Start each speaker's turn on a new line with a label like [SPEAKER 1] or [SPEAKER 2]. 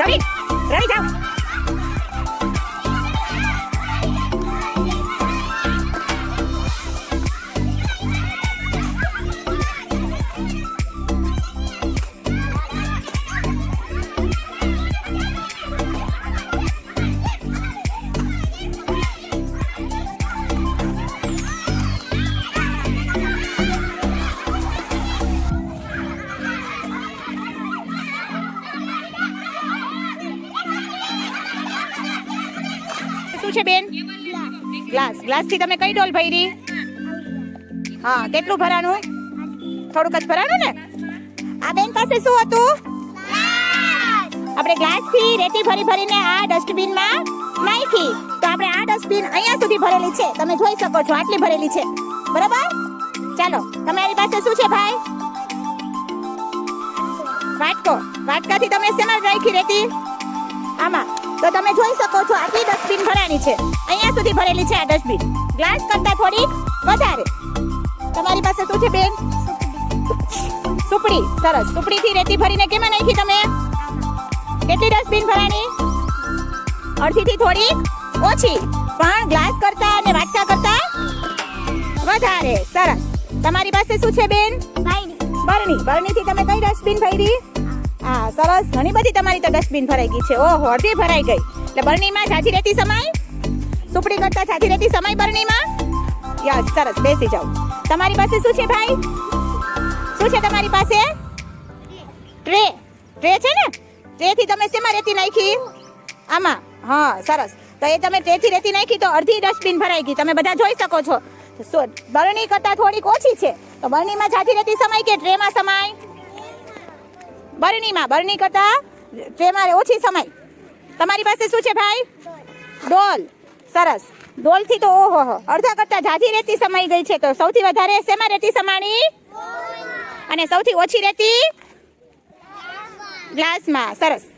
[SPEAKER 1] રવિ રવિ જાઓ. શું છે બેન? ગ્લાસ. ગ્લાસ થી તમે કઈ ડોલ ભરી? હા, કેટલું ભરાનું? થોડુંક જ ભરાનું ને. આ બેન પાસે શું હતું? આપણે ગ્લાસ થી રેતી ભરી ભરીને આ ડસ્ટબિન માં નાખી. તો આપણે આ ડસ્ટબિન અહીંયા સુધી ભરેલી છે, તમે જોઈ શકો છો. આટલી ભરેલી છે, બરાબર? ચાલો, તમારી પાસે શું છે ભાઈ? વાટકો. વાટકાથી તમે શેમાં નાખી રેતી? આમાં. તો તમે જોઈ શકો છો આટલી ડસ્ટબિન ભરાણી છે, અહીંયા સુધી ભરેલી છે આ ડસ્ટબિન. ગ્લાસ કરતા થોડીક વધારે. તમારી પાસે શું છે બેન? સુપડી. સરસ. સુપડી થી રેતી ભરીને કેમાં નાખી તમે? કેટલી ડસ્ટબિન ભરાણી? અડધી થી થોડીક ઓછી, પણ ગ્લાસ કરતા અને વાટકા કરતા વધારે. સરસ. તમારી પાસે શું છે બેન? બરણી. બરણી થી તમે કઈ ડસ્ટબિન ભરી? હા, સરસ. ઘણી બધી તમારી તો ડસ્ટબિન ભરાઈ ગઈ છે. ઓહો, અડધી ભરાઈ ગઈ. એટલે બરણીમાં જાજી રેતી સમાય? સુપડી કરતા જાજી રેતી સમાય બરણીમાં? યસ, સરસ. બેસી જાઓ. તમારી પાસે શું છે ભાઈ? શું છે તમારી પાસે? ટ્રે. ટ્રે છે ને? ટ્રે થી તમે શેમાં રેતી નાખી? આમાં. હા, સરસ. તો એ તમે ટ્રે થી રેતી નાખી તો અડધી ડસ્ટબિન ભરાઈ ગઈ. તમે બધા જોઈ શકો છો. બરણી કરતા થોડીક ઓછી છે, તો બરણીમાં જાજી રેતી સમાય કે ટ્રેમાં સમાય? બરણીમાં. બરણી કરતા ટ્રેમાં ઓછી સમાય. તમારી પાસે શું છે ભાઈ? ડોલ. સરસ. ડોલ થી તો ઓહો અડધા કરતા જાજી રેતી સમાઈ ગઈ છે. તો સૌથી વધારે શેમાં રેતી સમાણી? અને સૌથી ઓછી રેતી ગ્લાસમાં. સરસ.